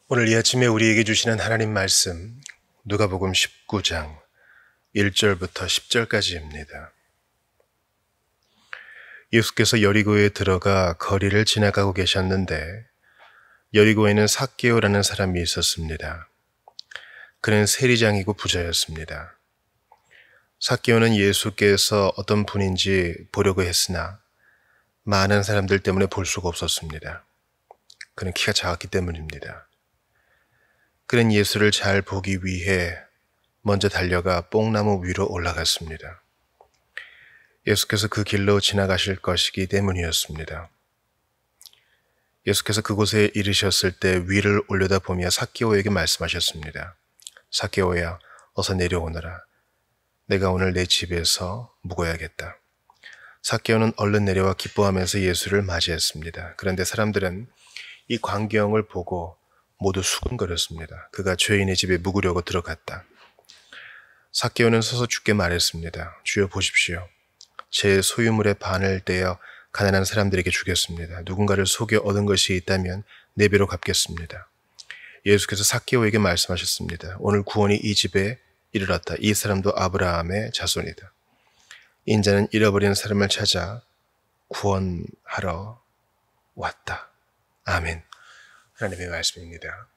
오늘 이 아침에 우리에게 주시는 하나님 말씀, 누가복음 19장 1절부터 10절까지입니다. 예수께서 여리고에 들어가 거리를 지나가고 계셨는데 여리고에는 삭개오라는 사람이 있었습니다. 그는 세리장이고 부자였습니다. 삭개오는 예수께서 어떤 분인지 보려고 했으나 많은 사람들 때문에 볼 수가 없었습니다. 그는 키가 작았기 때문입니다. 그는 예수를 잘 보기 위해 먼저 달려가 뽕나무 위로 올라갔습니다. 예수께서 그 길로 지나가실 것이기 때문이었습니다. 예수께서 그곳에 이르셨을 때 위를 올려다보며 삭개오에게 말씀하셨습니다. 삭개오야, 어서 내려오너라. 내가 오늘 내 집에서 묵어야겠다. 삭개오는 얼른 내려와 기뻐하면서 예수를 맞이했습니다. 그런데 사람들은 이 광경을 보고 모두 수군거렸습니다. 그가 죄인의 집에 묵으려고 들어갔다. 삭개오는 서서 주께 말했습니다. 주여 보십시오. 제 소유물의 반을 떼어 가난한 사람들에게 주겠습니다. 누군가를 속여 얻은 것이 있다면 4배로 갚겠습니다. 예수께서 삭개오에게 말씀하셨습니다. 오늘 구원이 이 집에 이르렀다. 이 사람도 아브라함의 자손이다. 인자는 잃어버린 사람을 찾아 구원하러 왔다. 아멘. 하나님의 말씀입니다.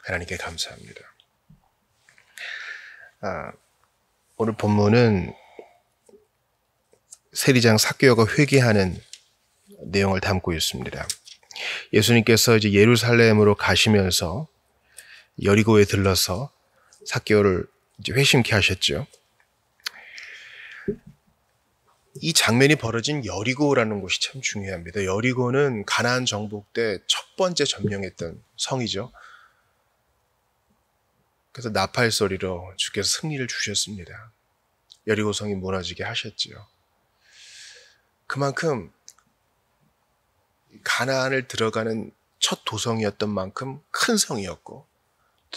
하나님께 감사합니다. 오늘 본문은 세리장 삭개오가 회개하는 내용을 담고 있습니다. 예수님께서 이제 예루살렘으로 가시면서 여리고에 들러서 삭개오를 이제 회심케 하셨죠. 이 장면이 벌어진 여리고라는 곳이 참 중요합니다. 여리고는 가나안 정복 때 첫 번째 점령했던 성이죠. 그래서 나팔 소리로 주께서 승리를 주셨습니다. 여리고 성이 무너지게 하셨지요. 그만큼 가나안을 들어가는 첫 도성이었던 만큼 큰 성이었고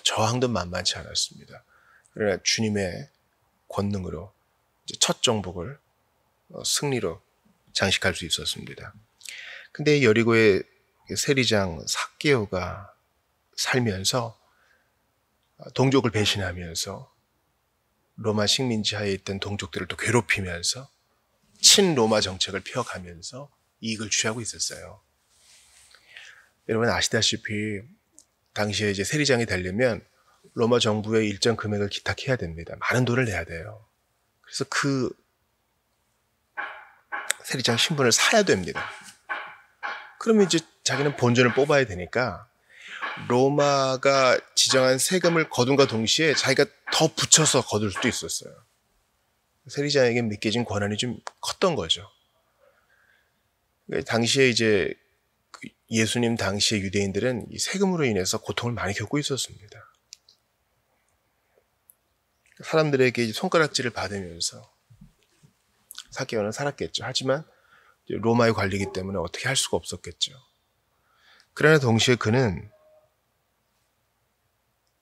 저항도 만만치 않았습니다. 그러나 주님의 권능으로 첫 정복을 승리로 장식할 수 있었습니다. 근데 여리고의 세리장 삭개오가 살면서 동족을 배신하면서 로마 식민지 하에 있던 동족들을 또 괴롭히면서 친로마 정책을 펴가면서 이익을 취하고 있었어요. 여러분 아시다시피 당시에 이제 세리장이 되려면 로마 정부에 일정 금액을 기탁해야 됩니다. 많은 돈을 내야 돼요. 그래서 그 세리장 신분을 사야 됩니다. 그러면 이제 자기는 본전을 뽑아야 되니까 로마가 지정한 세금을 거둔과 동시에 자기가 더 붙여서 거둘 수도 있었어요. 세리장에게 맡겨진 권한이 좀 컸던 거죠. 당시에 이제 예수님 당시의 유대인들은 이 세금으로 인해서 고통을 많이 겪고 있었습니다. 사람들에게 손가락질을 받으면서 삭개오는 살았겠죠. 하지만 로마의 관리이기 때문에 어떻게 할 수가 없었겠죠. 그러나 동시에 그는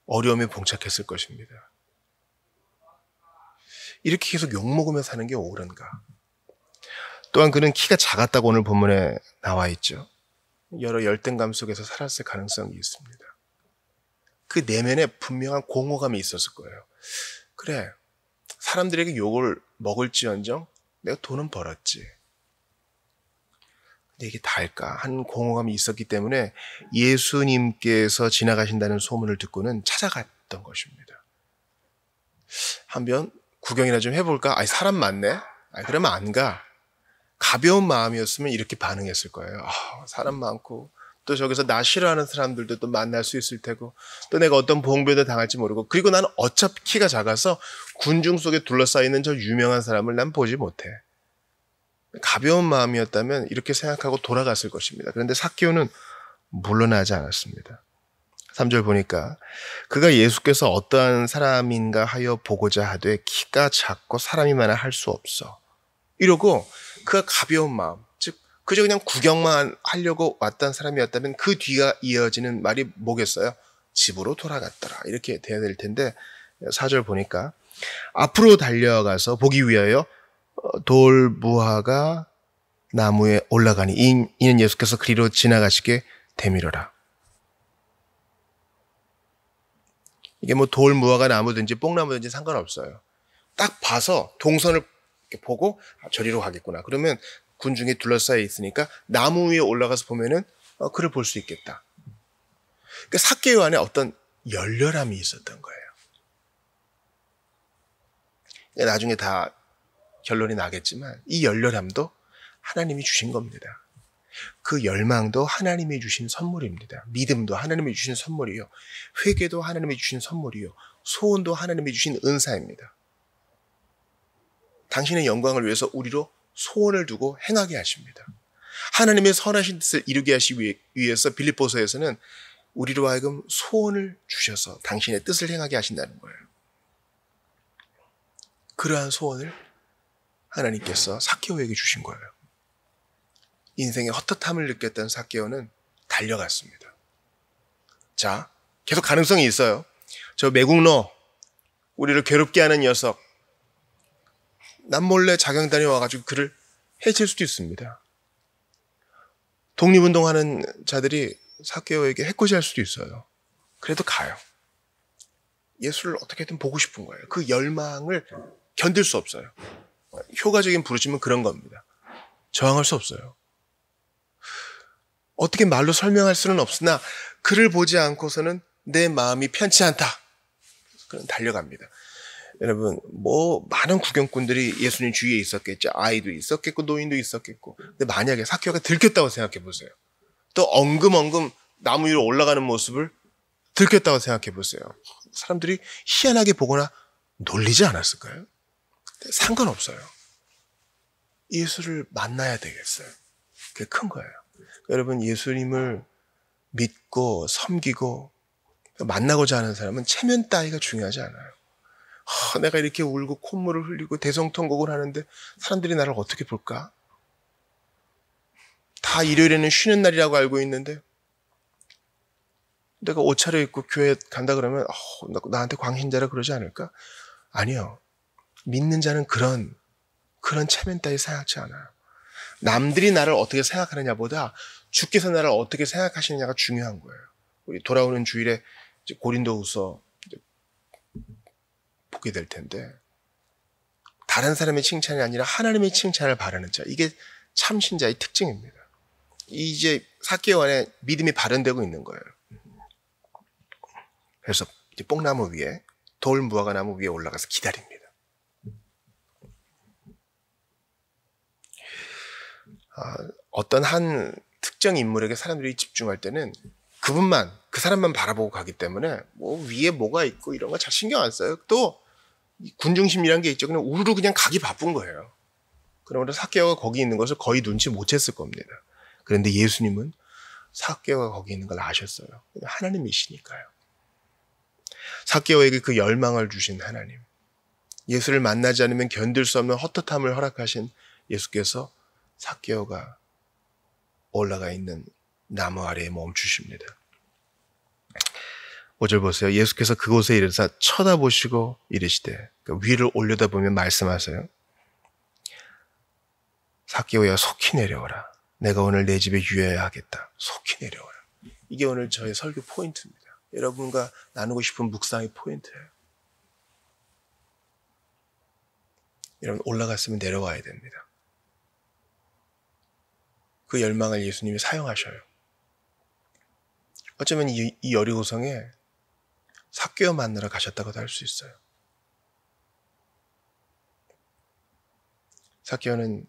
어려움에 봉착했을 것입니다. 이렇게 계속 욕먹으며 사는 게 옳은가? 또한 그는 키가 작았다고 오늘 본문에 나와 있죠. 여러 열등감 속에서 살았을 가능성이 있습니다. 그 내면에 분명한 공허감이 있었을 거예요. 그래, 사람들에게 욕을 먹을지언정 내가 돈은 벌었지. 근데 이게 다일까? 한 공허감이 있었기 때문에 예수님께서 지나가신다는 소문을 듣고는 찾아갔던 것입니다. 한번 구경이나 좀 해볼까? 아니, 사람 많네? 아니, 그러면 안 가. 가벼운 마음이었으면 이렇게 반응했을 거예요. 사람 많고 또 저기서 나 싫어하는 사람들도 또 만날 수 있을 테고 또 내가 어떤 봉변을 당할지 모르고 그리고 나는 어차피 키가 작아서 군중 속에 둘러싸이는 저 유명한 사람을 난 보지 못해. 가벼운 마음이었다면 이렇게 생각하고 돌아갔을 것입니다. 그런데 삭개오는 물러나지 않았습니다. 3절 보니까 그가 예수께서 어떠한 사람인가 하여 보고자 하되 키가 작고 사람이 많아 할 수 없어. 이러고 그가 가벼운 마음, 즉 그저 그냥 구경만 하려고 왔던 사람이었다면 그 뒤가 이어지는 말이 뭐겠어요? 집으로 돌아갔더라. 이렇게 돼야 될 텐데 4절 보니까 앞으로 달려가서 보기 위하여 돌무화가 나무에 올라가니 이는 예수께서 그리로 지나가시게 되밀어라. 이게 뭐 돌, 무화과 나무든지 뽕나무든지 상관없어요. 딱 봐서 동선을 이렇게 보고 저리로 가겠구나. 그러면 군중이 둘러싸여 있으니까 나무 위에 올라가서 보면은 그를 볼 수 있겠다. 그러니까 삭개오 안에 어떤 열렬함이 있었던 거예요. 그러니까 나중에 다 결론이 나겠지만 이 열렬함도 하나님이 주신 겁니다. 그 열망도 하나님이 주신 선물입니다. 믿음도 하나님이 주신 선물이요. 회개도 하나님이 주신 선물이요. 소원도 하나님이 주신 은사입니다. 당신의 영광을 위해서 우리로 소원을 두고 행하게 하십니다. 하나님의 선하신 뜻을 이루게 하시기 위해서 빌립보서에서는 우리로 하여금 소원을 주셔서 당신의 뜻을 행하게 하신다는 거예요. 그러한 소원을 하나님께서 삭개오에게 주신 거예요. 인생의 헛헛함을 느꼈던 삭개오는 달려갔습니다. 자, 계속 가능성이 있어요. 저 매국노, 우리를 괴롭게 하는 녀석, 남몰래 자경단에 와가지고 그를 해칠 수도 있습니다. 독립운동하는 자들이 삭개오에게 해코지할 수도 있어요. 그래도 가요. 예수를 어떻게든 보고 싶은 거예요. 그 열망을 견딜 수 없어요. 효과적인 부르심은 그런 겁니다. 저항할 수 없어요. 어떻게 말로 설명할 수는 없으나 그를 보지 않고서는 내 마음이 편치 않다. 그는 달려갑니다. 여러분, 뭐 많은 구경꾼들이 예수님 주위에 있었겠죠. 아이도 있었겠고 노인도 있었겠고. 근데 만약에 삭개오가 들켰다고 생각해 보세요. 또 엉금엉금 나무 위로 올라가는 모습을 들켰다고 생각해 보세요. 사람들이 희한하게 보거나 놀리지 않았을까요? 상관없어요. 예수를 만나야 되겠어요. 그게 큰 거예요. 여러분, 예수님을 믿고 섬기고 만나고자 하는 사람은 체면 따위가 중요하지 않아요. 내가 이렇게 울고 콧물을 흘리고 대성통곡을 하는데 사람들이 나를 어떻게 볼까? 다 일요일에는 쉬는 날이라고 알고 있는데 내가 옷 차려입고 교회 간다 그러면 나한테 광신자라 그러지 않을까? 아니요. 믿는 자는 그런 체면 따위 생각지 않아요. 남들이 나를 어떻게 생각하느냐보다 주께서 나를 어떻게 생각하시느냐가 중요한 거예요. 우리 돌아오는 주일에 이제 고린도후서 보게 될 텐데 다른 사람의 칭찬이 아니라 하나님의 칭찬을 바라는 자, 이게 참신자의 특징입니다. 이제 삭개오 안에 믿음이 발현되고 있는 거예요. 그래서 이제 뽕나무 위에 돌 무화과 나무 위에 올라가서 기다립니다. 어떤 한 특정 인물에게 사람들이 집중할 때는 그 사람만 바라보고 가기 때문에 뭐 위에 뭐가 있고 이런 거 잘 신경 안 써요. 또 군중심이라는 게 있죠. 그냥 우르르 그냥 가기 바쁜 거예요. 그러므로 삭개오가 거기 있는 것을 거의 눈치 못 챘을 겁니다. 그런데 예수님은 삭개오가 거기 있는 걸 아셨어요. 하나님이시니까요. 삭개오에게 그 열망을 주신 하나님, 예수를 만나지 않으면 견딜 수 없는 헛헛함을 허락하신 예수께서 삭개오가 올라가 있는 나무 아래에 멈추십니다. 5절 보세요. 예수께서 그곳에 이르사 쳐다보시고 이르시되, 그러니까 위를 올려다보면 말씀하세요. 삭개오야, 속히 내려오라. 내가 오늘 내 집에 유해야 하겠다. 속히 내려오라. 이게 오늘 저의 설교 포인트입니다. 여러분과 나누고 싶은 묵상의 포인트예요. 여러분, 올라갔으면 내려와야 됩니다. 그 열망을 예수님이 사용하셔요. 어쩌면 이 여리고성에 삭개오 만나러 가셨다고도 할 수 있어요. 삭개오는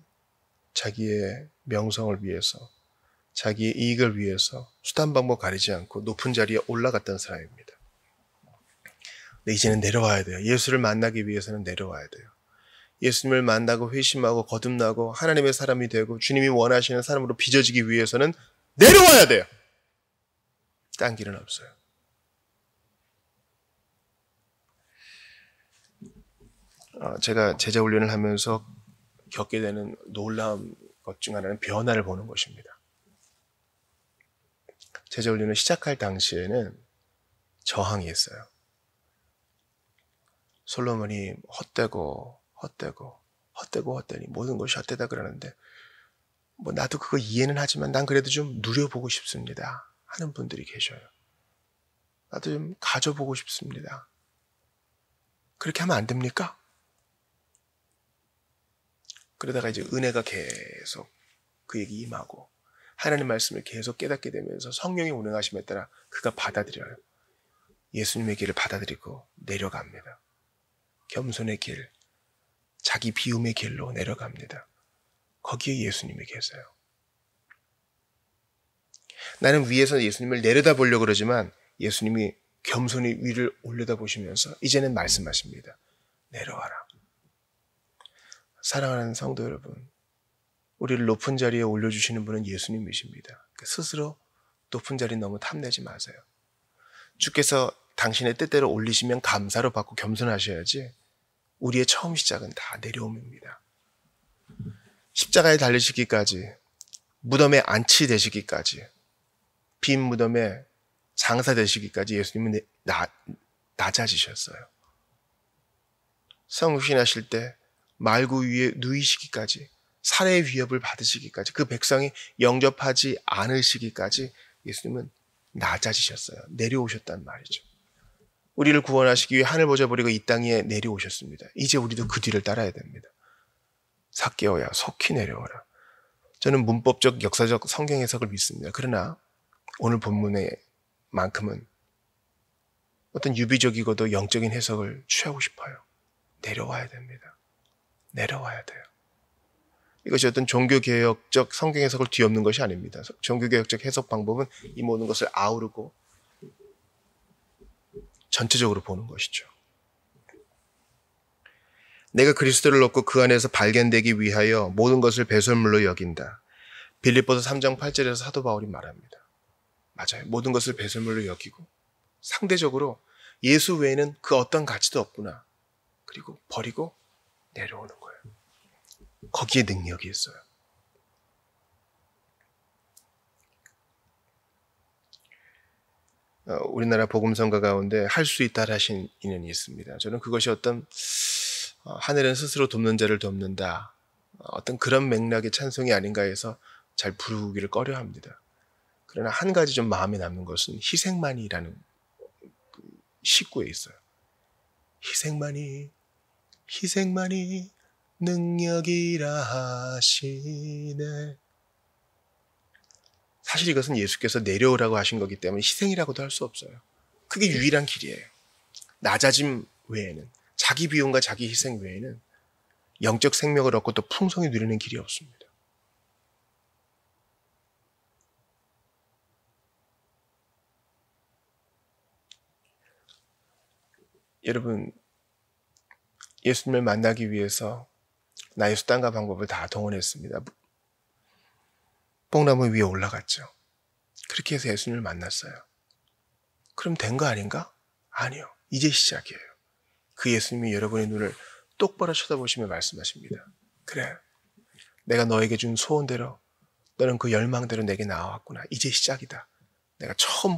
자기의 명성을 위해서, 자기의 이익을 위해서 수단 방법 가리지 않고 높은 자리에 올라갔던 사람입니다. 근데 이제는 내려와야 돼요. 예수를 만나기 위해서는 내려와야 돼요. 예수님을 만나고 회심하고 거듭나고 하나님의 사람이 되고 주님이 원하시는 사람으로 빚어지기 위해서는 내려와야 돼요. 딴 길은 없어요. 제가 제자 훈련을 하면서 겪게 되는 놀라운 것 중 하나는 변화를 보는 것입니다. 제자 훈련을 시작할 당시에는 저항이 있어요. 솔로몬이 헛되니 모든 것이 헛되다 그러는데 뭐 나도 그거 이해는 하지만 난 그래도 좀 누려보고 싶습니다 하는 분들이 계셔요. 나도 좀 가져보고 싶습니다. 그렇게 하면 안 됩니까? 그러다가 이제 은혜가 계속 그에게 임하고 하나님 말씀을 계속 깨닫게 되면서 성령의 운행하심에 따라 그가 받아들여요. 예수님의 길을 받아들이고 내려갑니다. 겸손의 길, 자기 비움의 길로 내려갑니다. 거기에 예수님이 계세요. 나는 위에서 예수님을 내려다보려고 그러지만 예수님이 겸손히 위를 올려다보시면서 이제는 말씀하십니다. 내려와라. 사랑하는 성도 여러분, 우리를 높은 자리에 올려주시는 분은 예수님이십니다. 스스로 높은 자리 너무 탐내지 마세요. 주께서 당신의 뜻대로 올리시면 감사로 받고 겸손하셔야지 우리의 처음 시작은 다 내려옴입니다. 십자가에 달리시기까지, 무덤에 안치되시기까지, 빈 무덤에 장사되시기까지 예수님은 낮아지셨어요. 성육신하실 때 말구 위에 누이시기까지, 살해의 위협을 받으시기까지, 그 백성이 영접하지 않으시기까지 예수님은 낮아지셨어요. 내려오셨단 말이죠. 우리를 구원하시기 위해 하늘 보좌 버리고 이 땅에 내려오셨습니다. 이제 우리도 그 뒤를 따라야 됩니다. 삭개오야 속히 내려오라. 저는 문법적 역사적 성경 해석을 믿습니다. 그러나 오늘 본문의 만큼은 어떤 유비적이고도 영적인 해석을 취하고 싶어요. 내려와야 됩니다. 내려와야 돼요. 이것이 어떤 종교개혁적 성경 해석을 뒤엎는 것이 아닙니다. 종교개혁적 해석 방법은 이 모든 것을 아우르고 전체적으로 보는 것이죠. 내가 그리스도를 얻고 그 안에서 발견되기 위하여 모든 것을 배설물로 여긴다. 빌립보서 3장 8절에서 사도 바울이 말합니다. 맞아요. 모든 것을 배설물로 여기고 상대적으로 예수 외에는 그 어떤 가치도 없구나. 그리고 버리고 내려오는 거예요. 거기에 능력이 있어요. 우리나라 복음성가 가운데 할 수 있다 하신 인연이 있습니다. 저는 그것이 어떤 하늘은 스스로 돕는 자를 돕는다, 어떤 그런 맥락의 찬송이 아닌가 해서 잘 부르기를 꺼려합니다. 그러나 한 가지 좀 마음에 남는 것은 희생만이라는 시구에 있어요. 희생만이 능력이라 하시네. 사실 이것은 예수께서 내려오라고 하신 거기 때문에 희생이라고도 할 수 없어요. 그게 유일한 길이에요. 낮아짐 외에는, 자기 비용과 자기 희생 외에는 영적 생명을 얻고 또 풍성히 누리는 길이 없습니다. 여러분, 예수님을 만나기 위해서 나의 수단과 방법을 다 동원했습니다. 뽕나무 위에 올라갔죠. 그렇게 해서 예수님을 만났어요. 그럼 된 거 아닌가? 아니요. 이제 시작이에요. 그 예수님이 여러분의 눈을 똑바로 쳐다보시며 말씀하십니다. 그래, 내가 너에게 준 소원대로 너는 그 열망대로 내게 나와왔구나. 이제 시작이다. 내가 처음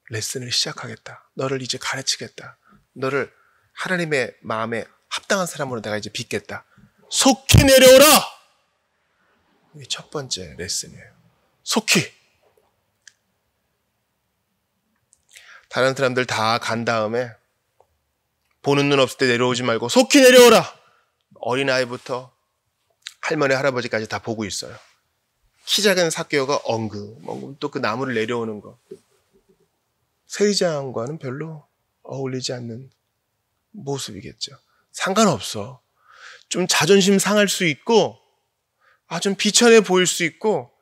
레슨을 시작하겠다. 너를 이제 가르치겠다. 너를 하나님의 마음에 합당한 사람으로 내가 이제 빚겠다. 속히 내려오라! 이게 첫 번째 레슨이에요. 속히. 다른 사람들 다 간 다음에 보는 눈 없을 때 내려오지 말고 속히 내려오라! 어린아이부터 할머니, 할아버지까지 다 보고 있어요. 키 작은 삭개오가 엉금 또 그 나무를 내려오는 거. 세리장과는 별로 어울리지 않는 모습이겠죠. 상관없어. 좀 자존심 상할 수 있고, 좀 비천해 보일 수 있고,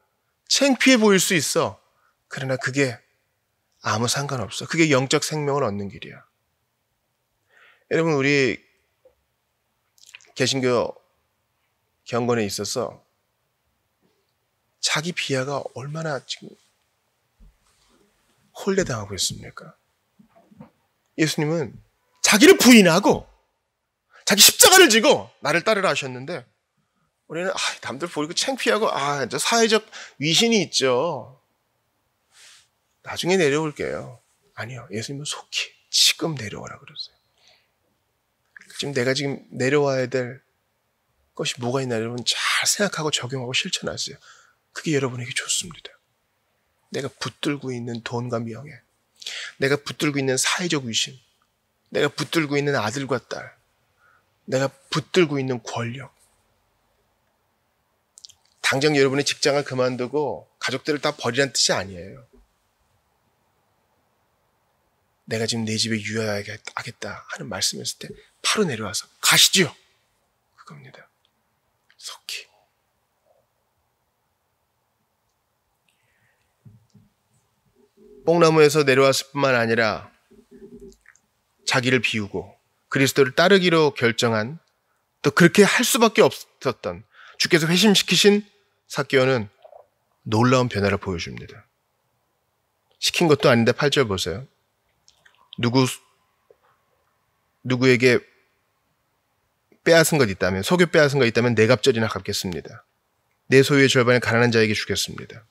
창피해 보일 수 있어. 그러나 그게 아무 상관없어. 그게 영적 생명을 얻는 길이야. 여러분, 우리 개신교 경건에 있어서 자기 비하가 얼마나 지금 홀대당하고 있습니까? 예수님은 자기를 부인하고 자기 십자가를 지고 나를 따르라 하셨는데 우리는 남들 보이고 창피하고 저 사회적 위신이 있죠. 나중에 내려올게요. 아니요. 예수님은 속히 지금 내려오라 그러세요. 지금 내가 지금 내려와야 될 것이 뭐가 있나 여러분 잘 생각하고 적용하고 실천하세요. 그게 여러분에게 좋습니다. 내가 붙들고 있는 돈과 명예, 내가 붙들고 있는 사회적 위신, 내가 붙들고 있는 아들과 딸, 내가 붙들고 있는 권력. 당장 여러분의 직장을 그만두고 가족들을 다 버리라는 뜻이 아니에요. 내가 지금 내 집에 유의하겠다 하는 말씀이었을 때 바로 내려와서 가시죠. 그겁니다. 속히. 뽕나무에서 내려왔을 뿐만 아니라 자기를 비우고 그리스도를 따르기로 결정한, 또 그렇게 할 수밖에 없었던 주께서 회심시키신 삭개오는 놀라운 변화를 보여줍니다. 시킨 것도 아닌데 8절 보세요. 누구에게 빼앗은 것 있다면, 속여 빼앗은 것 있다면 네 갑절이나 갚겠습니다. 내 소유의 절반을 가난한 자에게 주겠습니다.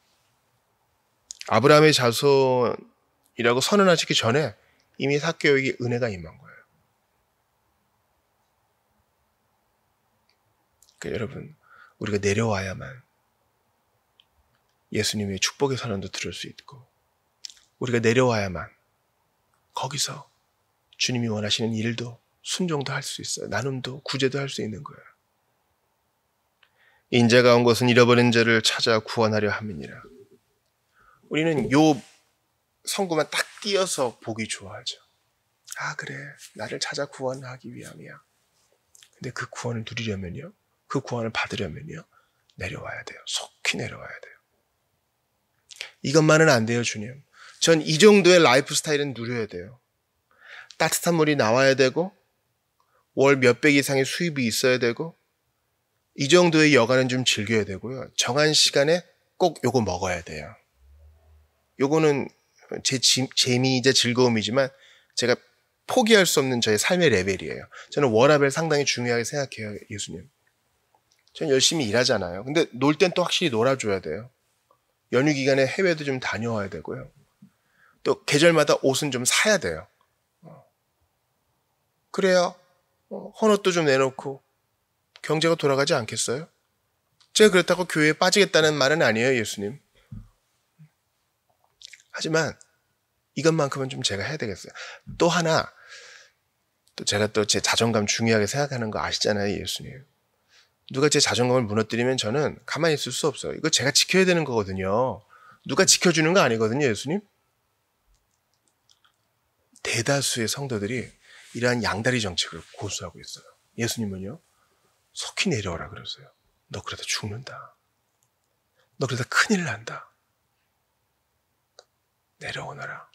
아브라함의 자손이라고 선언하시기 전에 이미 삭개오에게 은혜가 임한 거예요. 그러니까 여러분, 우리가 내려와야만 예수님의 축복의 선언도 들을 수 있고, 우리가 내려와야만 거기서 주님이 원하시는 일도, 순종도 할 수 있어요. 나눔도, 구제도 할 수 있는 거예요. 인자가 온 것은 잃어버린 자를 찾아 구원하려 함이니라. 우리는 요 성구만 딱 띄어서 보기 좋아하죠. 아, 그래, 나를 찾아 구원하기 위함이야. 근데 그 구원을 누리려면요, 그 구원을 받으려면요, 내려와야 돼요. 속히 내려와야 돼요. 이것만은 안 돼요, 주님. 전 이 정도의 라이프 스타일은 누려야 돼요. 따뜻한 물이 나와야 되고, 월 몇백 이상의 수입이 있어야 되고, 이 정도의 여가는 좀 즐겨야 되고요. 정한 시간에 꼭 요거 먹어야 돼요. 요거는 제 재미이자 즐거움이지만 제가 포기할 수 없는 저의 삶의 레벨이에요. 저는 워라밸 상당히 중요하게 생각해요, 예수님. 전 열심히 일하잖아요. 근데 놀 땐 또 확실히 놀아줘야 돼요. 연휴 기간에 해외도 좀 다녀와야 되고요. 또 계절마다 옷은 좀 사야 돼요. 그래야 헌옷도 좀 내놓고 경제가 돌아가지 않겠어요? 제가 그렇다고 교회에 빠지겠다는 말은 아니에요, 예수님. 하지만 이것만큼은 좀 제가 해야 되겠어요. 또 하나, 또 제가 또 제 자존감 중요하게 생각하는 거 아시잖아요, 예수님. 누가 제 자존감을 무너뜨리면 저는 가만히 있을 수 없어요. 이거 제가 지켜야 되는 거거든요. 누가 지켜주는 거 아니거든요, 예수님. 대다수의 성도들이 이러한 양다리 정책을 고수하고 있어요. 예수님은요, 속히 내려오라 그러세요. 너 그러다 죽는다. 너 그러다 큰일 난다. 내려오너라.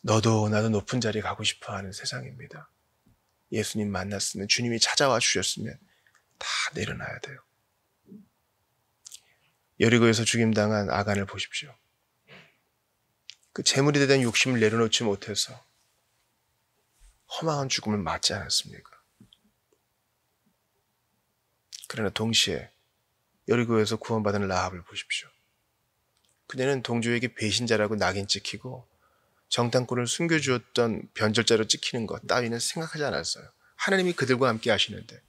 너도 나도 높은 자리에 가고 싶어 하는 세상입니다. 예수님 만났으면, 주님이 찾아와 주셨으면 다 내려놔야 돼요. 여리고에서 죽임당한 아간을 보십시오. 그 재물에 대한 욕심을 내려놓지 못해서 허망한 죽음을 맞지 않았습니까? 그러나 동시에 여리고에서 구원받은 라합을 보십시오. 그녀는 동조에게 배신자라고 낙인 찍히고 정탐꾼을 숨겨주었던 변절자로 찍히는 것 따위는 생각하지 않았어요. 하나님이 그들과 함께 하시는데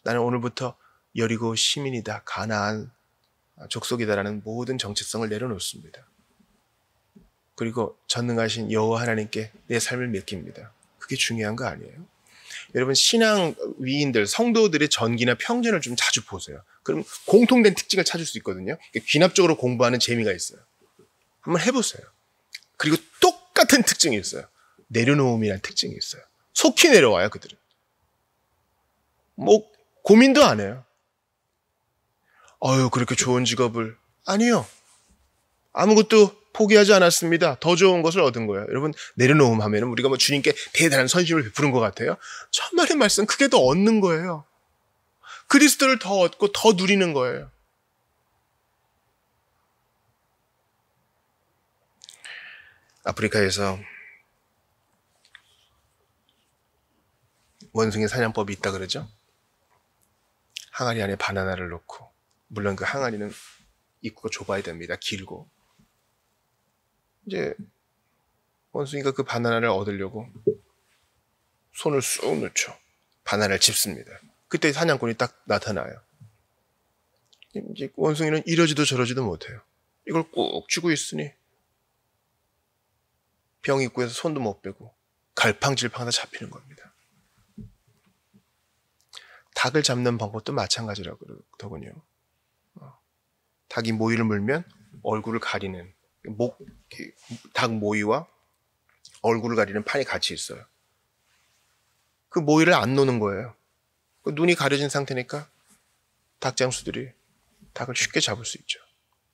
나는 오늘부터 여리고 시민이다, 가나안 족속이다라는 모든 정체성을 내려놓습니다. 그리고 전능하신 여호와 하나님께 내 삶을 맡깁니다. 그게 중요한 거 아니에요? 여러분, 신앙 위인들, 성도들의 전기나 평전을 좀 자주 보세요. 그럼 공통된 특징을 찾을 수 있거든요. 귀납적으로 공부하는 재미가 있어요. 한번 해보세요. 그리고 똑같은 특징이 있어요. 내려놓음이라는 특징이 있어요. 속히 내려와요, 그들은. 뭐 고민도 안 해요. 그렇게 좋은 직업을. 아니요. 아무것도 포기하지 않았습니다. 더 좋은 것을 얻은 거예요. 여러분, 내려놓음 하면 우리가 뭐 주님께 대단한 선심을 베푸는 것 같아요. 천만의 말씀, 그게 더 얻는 거예요. 그리스도를 더 얻고 더 누리는 거예요. 아프리카에서 원숭이 사냥법이 있다 그러죠. 항아리 안에 바나나를 넣고, 물론 그 항아리는 입구가 좁아야 됩니다. 길고. 이제 원숭이가 그 바나나를 얻으려고 손을 쑥 넣죠. 바나나를 집습니다. 그때 사냥꾼이 딱 나타나요. 이제 원숭이는 이러지도 저러지도 못해요. 이걸 꾹 쥐고 있으니 병 입구에서 손도 못 빼고 갈팡질팡하다 잡히는 겁니다. 닭을 잡는 방법도 마찬가지라고 그러더군요. 닭이 모이를 물면 얼굴을 가리는 닭 모이와 얼굴을 가리는 판이 같이 있어요. 그 모이를 안 놓는 거예요. 그 눈이 가려진 상태니까 닭장수들이 닭을 쉽게 잡을 수 있죠.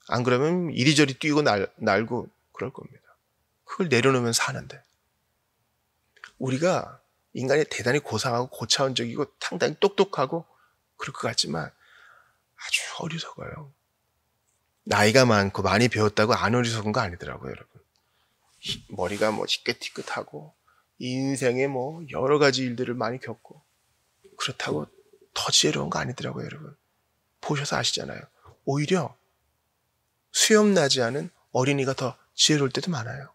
안 그러면 이리저리 뛰고 날고 그럴 겁니다. 그걸 내려놓으면 사는데. 우리가 인간이 대단히 고상하고 고차원적이고 상당히 똑똑하고 그럴 것 같지만 아주 어리석어요. 나이가 많고 많이 배웠다고 안 어리석은 거 아니더라고요, 여러분. 머리가 찌끗찌끗하고 인생에 여러 가지 일들을 많이 겪고 그렇다고 더 지혜로운 거 아니더라고요, 여러분. 보셔서 아시잖아요. 오히려 수염 나지 않은 어린이가 더 지혜로울 때도 많아요.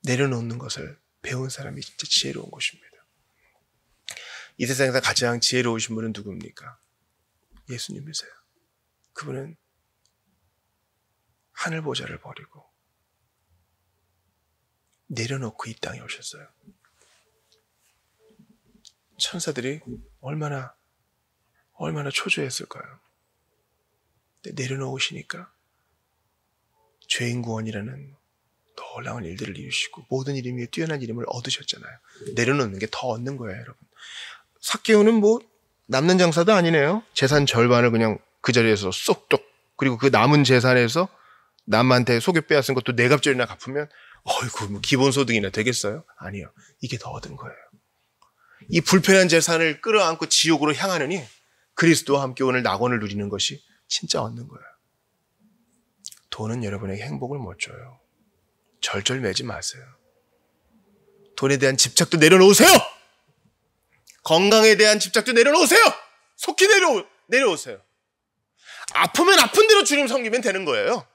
내려놓는 것을 배운 사람이 진짜 지혜로운 것입니다. 이 세상에서 가장 지혜로우신 분은 누굽니까? 예수님이세요. 그분은 하늘 보좌를 버리고 내려놓고 이 땅에 오셨어요. 천사들이 얼마나 초조했을까요? 내려놓으시니까 죄인 구원이라는 놀라운 일들을 이루시고 모든 이름 위에 뛰어난 이름을 얻으셨잖아요. 내려놓는 게 더 얻는 거예요, 여러분. 삭개오는 남는 장사도 아니네요. 재산 절반을 그냥 그 자리에서 쏙쏙, 그리고 그 남은 재산에서 남한테 속여 빼앗은 것도 네 갑절이나 갚으면 기본소득이나 되겠어요? 아니요. 이게 더 얻은 거예요. 이 불편한 재산을 끌어안고 지옥으로 향하느니 그리스도와 함께 오늘 낙원을 누리는 것이 진짜 얻는 거예요. 돈은 여러분에게 행복을 못 줘요. 절절 매지 마세요. 돈에 대한 집착도 내려놓으세요. 건강에 대한 집착도 내려놓으세요. 속히 내려오세요. 아프면 아픈 대로 주님 섬기면 되는 거예요.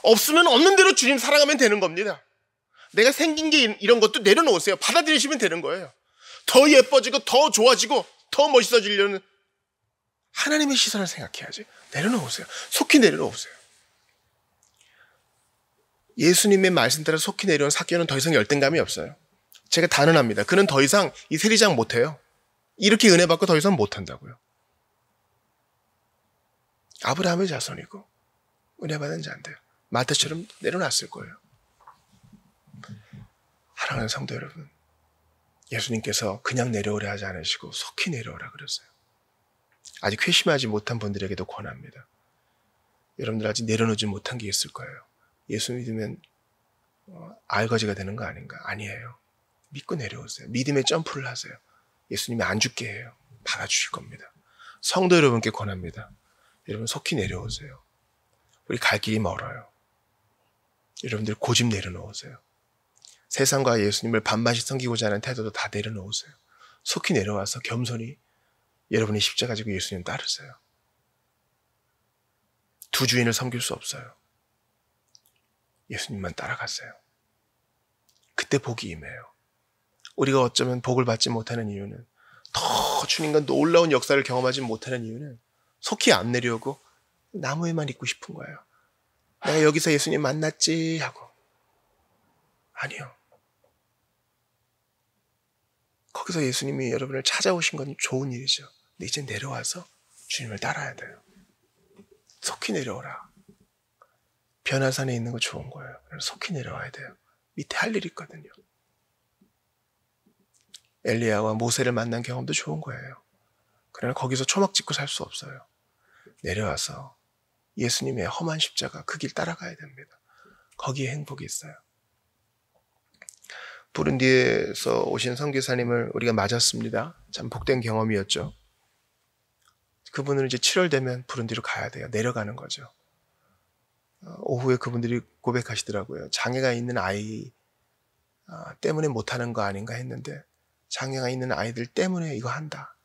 없으면 없는 대로 주님 사랑하면 되는 겁니다. 내가 생긴 게 이런 것도 내려놓으세요. 받아들이시면 되는 거예요. 더 예뻐지고 더 좋아지고 더 멋있어지려는 하나님의 시선을 생각해야지. 내려놓으세요. 속히 내려놓으세요. 예수님의 말씀 따라 속히 내려온 삭개오는 더 이상 열등감이 없어요. 제가 단언합니다. 그는 더 이상 이 세리장 못해요. 이렇게 은혜 받고 더 이상 못한다고요. 아브라함의 자손이고 은혜 받은 자인데요. 마태처럼 내려놨을 거예요. 사랑하는 성도 여러분, 예수님께서 그냥 내려오려 하지 않으시고 속히 내려오라 그랬어요. 아직 회심하지 못한 분들에게도 권합니다. 여러분들 아직 내려놓지 못한 게 있을 거예요. 예수 믿으면 알거지가 되는 거 아닌가? 아니에요. 믿고 내려오세요. 믿음의 점프를 하세요. 예수님이 안 죽게 해요. 받아주실 겁니다. 성도 여러분께 권합니다. 여러분 속히 내려오세요. 우리 갈 길이 멀어요. 여러분들 고집 내려놓으세요. 세상과 예수님을 반반씩 섬기고자 하는 태도도 다 내려놓으세요. 속히 내려와서 겸손히 여러분이 십자가 지고 예수님 따르세요. 두 주인을 섬길 수 없어요. 예수님만 따라가세요. 그때 복이 임해요. 우리가 어쩌면 복을 받지 못하는 이유는, 더 주님과 놀라운 역사를 경험하지 못하는 이유는 속히 안 내려오고 나무에만 있고 싶은 거예요. 내가 여기서 예수님 만났지 하고. 아니요. 거기서 예수님이 여러분을 찾아오신 건 좋은 일이죠. 근데 이제 내려와서 주님을 따라야 돼요. 속히 내려오라. 변화산에 있는 거 좋은 거예요. 속히 내려와야 돼요. 밑에 할 일이 있거든요. 엘리야와 모세를 만난 경험도 좋은 거예요. 그러나 거기서 초막 짓고 살 수 없어요. 내려와서 예수님의 험한 십자가 그 길 따라가야 됩니다. 거기에 행복이 있어요. 부룬디에서 오신 선교사님을 우리가 맞았습니다. 참 복된 경험이었죠. 그분은 이제 7월 되면 부룬디로 가야 돼요. 내려가는 거죠. 오후에 그분들이 고백하시더라고요. 장애가 있는 아이 때문에 못하는 거 아닌가 했는데, 장애가 있는 아이들 때문에 이거 한다.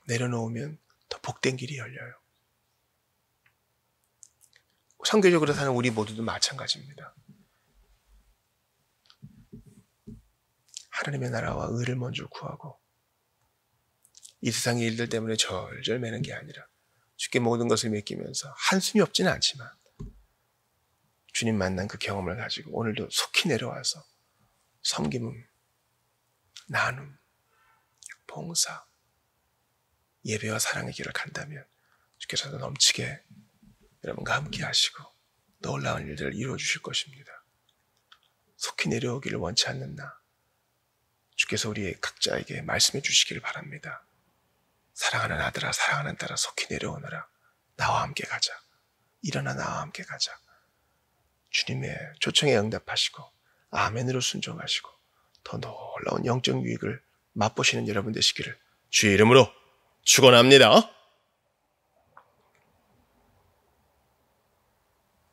내려놓으면 더 복된 길이 열려요. 선교적으로 사는 우리 모두도 마찬가지입니다. 하나님의 나라와 의를 먼저 구하고, 이 세상의 일들 때문에 절절 매는 게 아니라 주께 모든 것을 맡기면서 한숨이 없지는 않지만 주님 만난 그 경험을 가지고 오늘도 속히 내려와서 섬김, 나눔, 봉사, 예배와 사랑의 길을 간다면 주께서 넘치게 여러분과 함께 하시고 놀라운 일들을 이루어 주실 것입니다. 속히 내려오기를 원치 않는 나, 주께서 우리 각자에게 말씀해 주시기를 바랍니다. 사랑하는 아들아, 사랑하는 딸아, 속히 내려오너라. 나와 함께 가자. 일어나 나와 함께 가자. 주님의 초청에 응답하시고 아멘으로 순종하시고 더 놀라운 영적 유익을 맛보시는 여러분 되시기를 주의 이름으로 축원합니다.